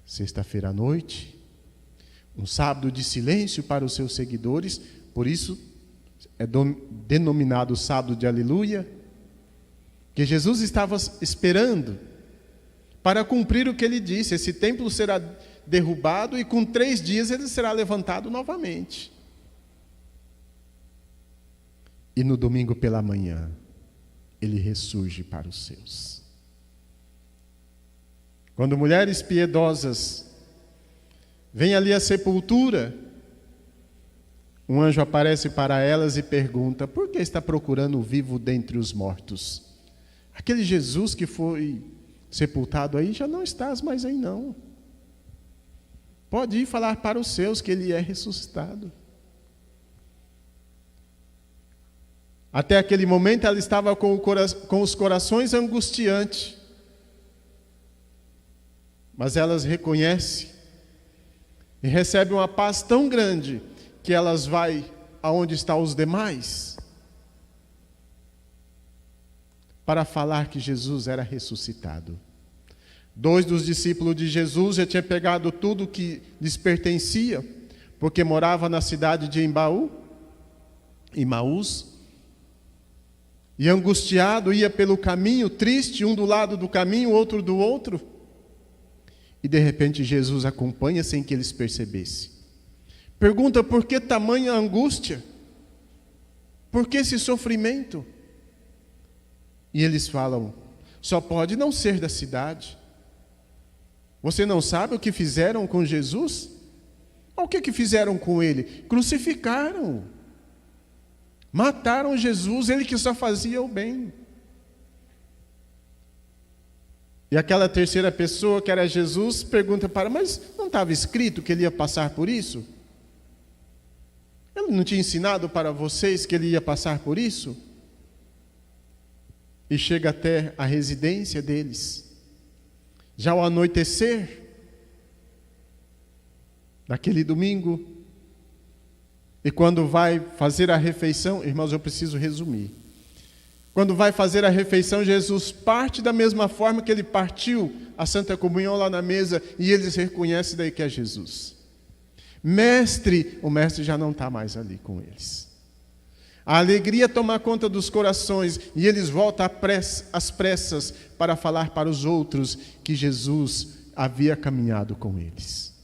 sexta-feira à noite, um sábado de silêncio para os seus seguidores, por isso é denominado sábado de aleluia, que Jesus estava esperando para cumprir o que ele disse: esse templo será derrubado e com 3 dias ele será levantado novamente. E no domingo pela manhã, ele ressurge para os seus. Quando mulheres piedosas vêm ali à sepultura, um anjo aparece para elas e pergunta: por que está procurando o vivo dentre os mortos? Aquele Jesus que foi sepultado aí já não está mais aí não. Pode ir falar para os seus que ele é ressuscitado. Até aquele momento ela estava com os corações angustiantes. Mas elas reconhecem e recebem uma paz tão grande que elas vão aonde estão os demais para falar que Jesus era ressuscitado. 2 dos discípulos de Jesus já tinham pegado tudo que lhes pertencia, porque morava na cidade de Emaús, e angustiado ia pelo caminho, triste, um do lado do caminho, outro do outro. E de repente Jesus acompanha sem que eles percebessem. Pergunta: por que tamanha angústia? Por que esse sofrimento? E eles falam: só pode não ser da cidade. Você não sabe o que fizeram com Jesus? O que fizeram com ele? Crucificaram. Mataram Jesus, ele que só fazia o bem. E aquela terceira pessoa, que era Jesus, pergunta para: mas não estava escrito que ele ia passar por isso? Ele não tinha ensinado para vocês que ele ia passar por isso? E chega até a residência deles. Já ao anoitecer daquele domingo, e quando vai fazer a refeição, irmãos, eu preciso resumir. Quando vai fazer a refeição, Jesus parte da mesma forma que ele partiu a Santa Comunhão lá na mesa, e eles reconhecem daí que é Jesus. Mestre, o mestre já não está mais ali com eles. A alegria toma conta dos corações, e eles voltam às pressas para falar para os outros que Jesus havia caminhado com eles.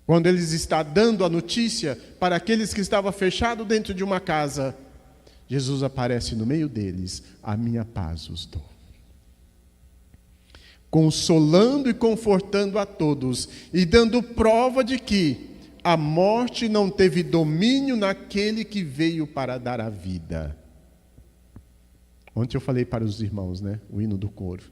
Quando eles estão dando a notícia para aqueles que estavam fechados dentro de uma casa, Jesus aparece no meio deles: a minha paz os dou. Consolando e confortando a todos, e dando prova de que a morte não teve domínio naquele que veio para dar a vida. Ontem eu falei para os irmãos, o hino do coro.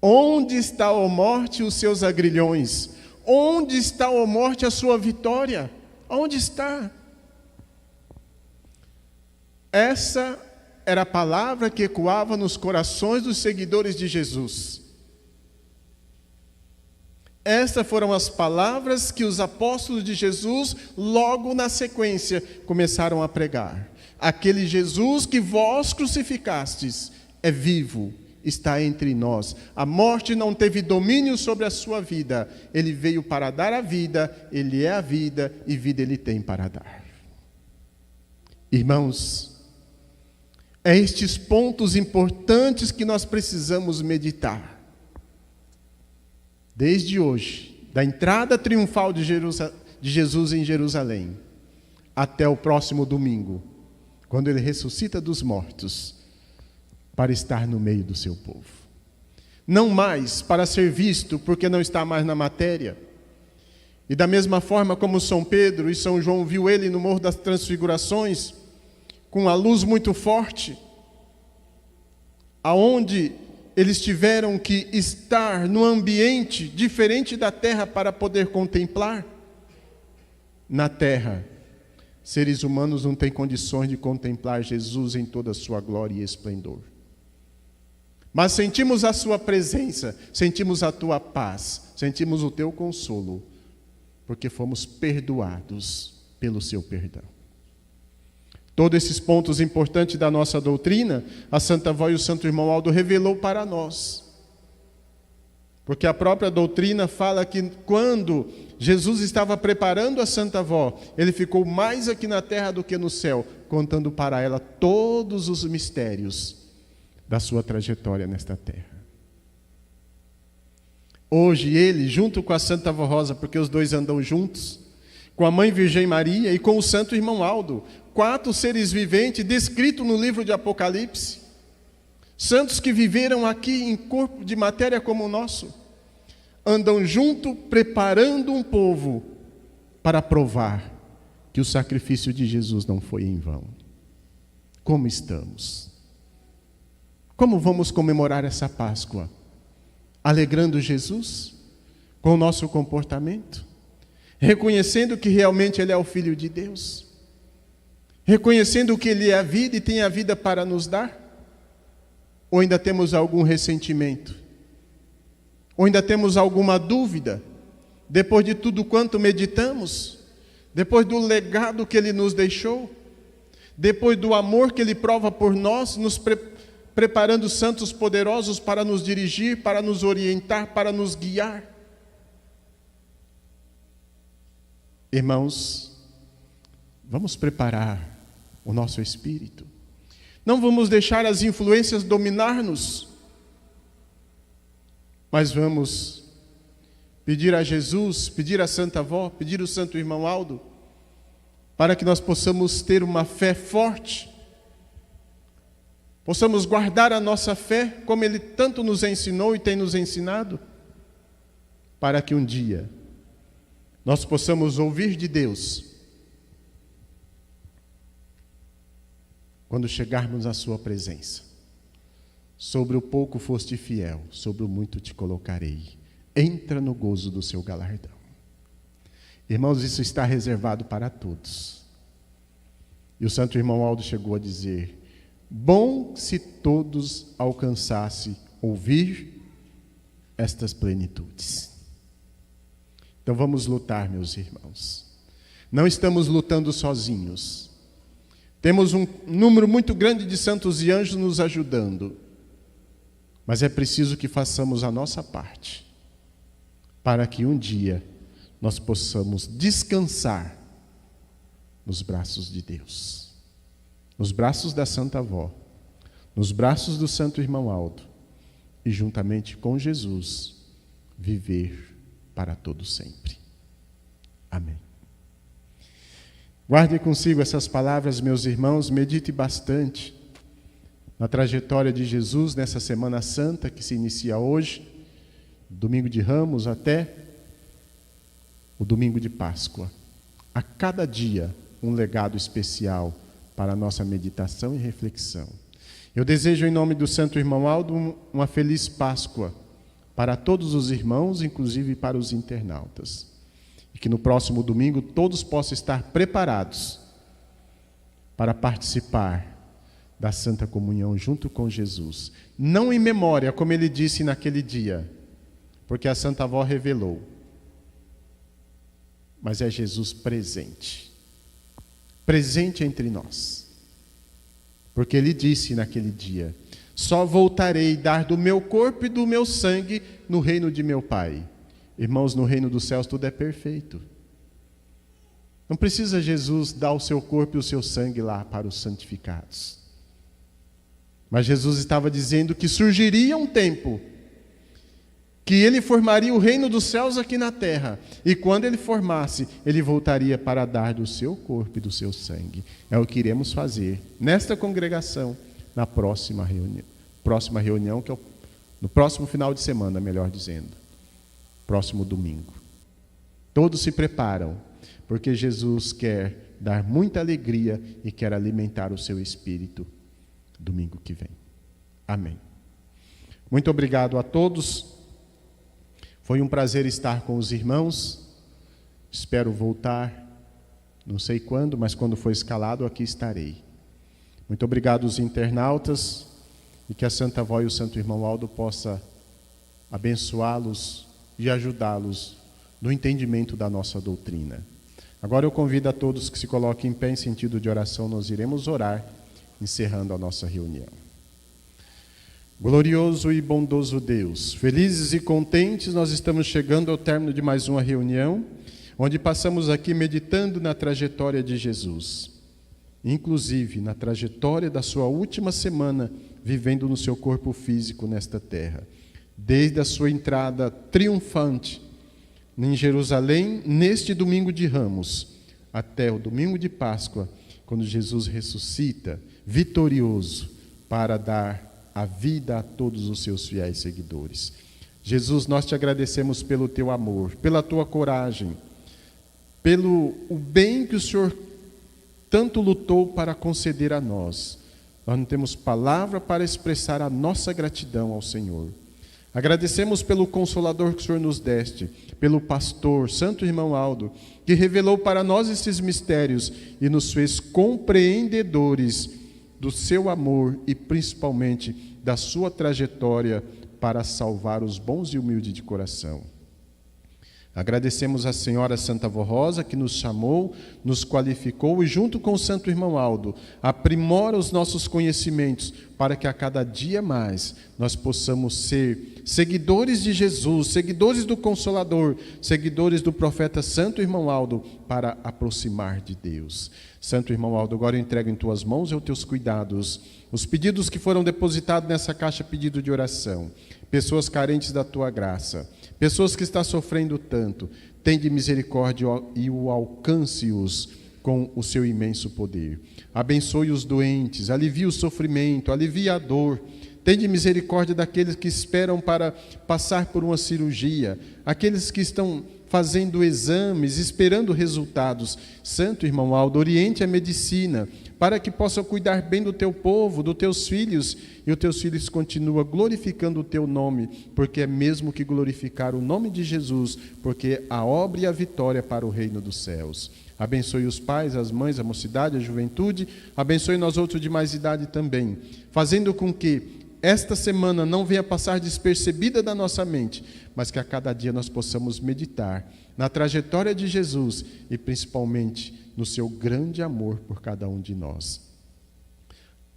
Onde está, ó morte, os seus agrilhões? Onde está, ó morte, a sua vitória? Onde está? Essa era a palavra que ecoava nos corações dos seguidores de Jesus. Estas foram as palavras que os apóstolos de Jesus, logo na sequência, começaram a pregar. Aquele Jesus que vós crucificastes é vivo, está entre nós. A morte não teve domínio sobre a sua vida. Ele veio para dar a vida, ele é a vida, e vida ele tem para dar. Irmãos, é estes pontos importantes que nós precisamos meditar. Desde hoje, da entrada triunfal de Jesus em Jerusalém, até o próximo domingo, quando ele ressuscita dos mortos, para estar no meio do seu povo. Não mais para ser visto, porque não está mais na matéria. E da mesma forma como São Pedro e São João viu ele no Morro das Transfigurações, com a luz muito forte, aonde eles tiveram que estar num ambiente diferente da terra para poder contemplar. Na terra, seres humanos não têm condições de contemplar Jesus em toda a sua glória e esplendor. Mas sentimos a sua presença, sentimos a tua paz, sentimos o teu consolo, porque fomos perdoados pelo seu perdão. Todos esses pontos importantes da nossa doutrina, a Santa Avó e o Santo Irmão Aldo revelou para nós. Porque a própria doutrina fala que quando Jesus estava preparando a Santa Avó, ele ficou mais aqui na terra do que no céu, contando para ela todos os mistérios da sua trajetória nesta terra. Hoje ele, junto com a Santa Avó Rosa, porque os dois andam juntos, com a Mãe Virgem Maria e com o Santo Irmão Aldo, 4 seres viventes descritos no livro de Apocalipse, santos que viveram aqui em corpo de matéria como o nosso, andam junto preparando um povo para provar que o sacrifício de Jesus não foi em vão. Como estamos? Como vamos comemorar essa Páscoa? Alegrando Jesus com o nosso comportamento? Reconhecendo que realmente Ele é o Filho de Deus? Reconhecendo que Ele é a vida e tem a vida para nos dar? Ou ainda temos algum ressentimento? Ou ainda temos alguma dúvida? Depois de tudo quanto meditamos? Depois do legado que Ele nos deixou? Depois do amor que Ele prova por nós, nos preparando santos poderosos para nos dirigir, para nos orientar, para nos guiar? Irmãos, vamos preparar o nosso espírito. Não vamos deixar as influências dominar-nos, mas vamos pedir a Jesus, pedir a Santa Avó, pedir o Santo Irmão Aldo, para que nós possamos ter uma fé forte, possamos guardar a nossa fé, como Ele tanto nos ensinou e tem nos ensinado, para que um dia nós possamos ouvir de Deus, quando chegarmos à sua presença: sobre o pouco foste fiel, sobre o muito te colocarei, entra no gozo do seu galardão. Irmãos, isso está reservado para todos. E o Santo Irmão Aldo chegou a dizer: bom se todos alcançassem ouvir estas plenitudes. Então vamos lutar, meus irmãos. Não estamos lutando sozinhos. Temos um número muito grande de santos e anjos nos ajudando. Mas é preciso que façamos a nossa parte, para que um dia nós possamos descansar nos braços de Deus, nos braços da Santa Avó, nos braços do Santo Irmão Aldo, e juntamente com Jesus viver para todo sempre. Amém. Guarde consigo essas palavras, meus irmãos, medite bastante na trajetória de Jesus nessa Semana Santa que se inicia hoje, domingo de Ramos até o domingo de Páscoa. A cada dia um legado especial para a nossa meditação e reflexão. Eu desejo, em nome do Santo Irmão Aldo, uma feliz Páscoa para todos os irmãos, inclusive para os internautas. E que no próximo domingo todos possam estar preparados para participar da Santa Comunhão junto com Jesus. Não em memória, como ele disse naquele dia, porque a Santa Avó revelou, mas é Jesus presente. Presente entre nós. Porque ele disse naquele dia: só voltarei dar do meu corpo e do meu sangue no reino de meu Pai. Irmãos, no reino dos céus tudo é perfeito. Não precisa Jesus dar o seu corpo e o seu sangue lá para os santificados. Mas Jesus estava dizendo que surgiria um tempo que ele formaria o reino dos céus aqui na terra. E quando ele formasse, ele voltaria para dar do seu corpo e do seu sangue. É o que iremos fazer nesta congregação, na próxima reunião, que é no próximo final de semana, melhor dizendo, próximo domingo. Todos se preparam, porque Jesus quer dar muita alegria e quer alimentar o seu espírito domingo que vem. Amém. Muito obrigado a todos. Foi um prazer estar com os irmãos. Espero voltar, não sei quando, mas quando for escalado, aqui estarei. Muito obrigado aos internautas, e que a Santa Avó e o Santo Irmão Aldo possa abençoá-los e ajudá-los no entendimento da nossa doutrina. Agora eu convido a todos que se coloquem em pé em sentido de oração, nós iremos orar, encerrando a nossa reunião. Glorioso e bondoso Deus, felizes e contentes, nós estamos chegando ao término de mais uma reunião, onde passamos aqui meditando na trajetória de Jesus, inclusive na trajetória da sua última semana, vivendo no seu corpo físico nesta terra, desde a sua entrada triunfante em Jerusalém, neste domingo de Ramos, até o domingo de Páscoa, quando Jesus ressuscita, vitorioso, para dar a vida a todos os seus fiéis seguidores. Jesus, nós te agradecemos pelo teu amor, pela tua coragem, pelo o bem que o Senhor tanto lutou para conceder a nós. Nós não temos palavra para expressar a nossa gratidão ao Senhor. Agradecemos pelo Consolador que o Senhor nos deste, pelo pastor, Santo Irmão Aldo, que revelou para nós esses mistérios e nos fez compreendedores do seu amor e principalmente da sua trajetória para salvar os bons e humildes de coração. Agradecemos a Senhora Santa Avó Rosa, que nos chamou, nos qualificou e, junto com o Santo Irmão Aldo, aprimora os nossos conhecimentos para que a cada dia mais nós possamos ser seguidores de Jesus, seguidores do Consolador, seguidores do profeta Santo Irmão Aldo, para aproximar de Deus. Santo Irmão Aldo, agora eu entrego em tuas mãos e aos teus cuidados os pedidos que foram depositados nessa caixa pedido de oração, pessoas carentes da tua graça, pessoas que estão sofrendo tanto, tende misericórdia e o alcance-os com o seu imenso poder. Abençoe os doentes, alivie o sofrimento, alivie a dor. Tende misericórdia daqueles que esperam para passar por uma cirurgia, aqueles que estão fazendo exames, esperando resultados. Santo Irmão Aldo, oriente a medicina, para que possa cuidar bem do teu povo, dos teus filhos, e os teus filhos continuam glorificando o teu nome, porque é mesmo que glorificar o nome de Jesus, porque a obra e a vitória para o reino dos céus. Abençoe os pais, as mães, a mocidade, a juventude, abençoe nós outros de mais idade também, fazendo com que esta semana não venha passar despercebida da nossa mente, mas que a cada dia nós possamos meditar na trajetória de Jesus e principalmente no seu grande amor por cada um de nós.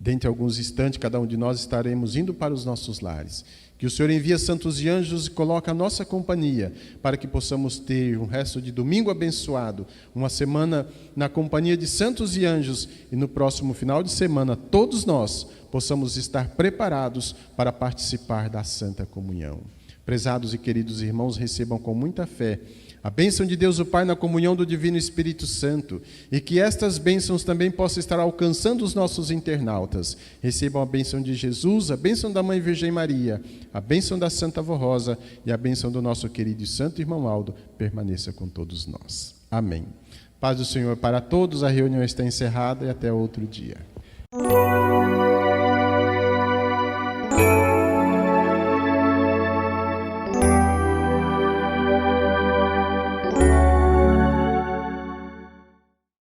Dentro de alguns instantes, cada um de nós estaremos indo para os nossos lares. Que o Senhor envia santos e anjos e coloque a nossa companhia para que possamos ter um resto de domingo abençoado, uma semana na companhia de santos e anjos e no próximo final de semana todos nós possamos estar preparados para participar da Santa Comunhão. Prezados e queridos irmãos, recebam com muita fé a bênção de Deus o Pai na comunhão do Divino Espírito Santo e que estas bênçãos também possam estar alcançando os nossos internautas. Recebam a bênção de Jesus, a bênção da Mãe Virgem Maria, a bênção da Santa Avó Rosa e a bênção do nosso querido e Santo Irmão Aldo permaneça com todos nós. Amém. Paz do Senhor para todos, a reunião está encerrada e até outro dia.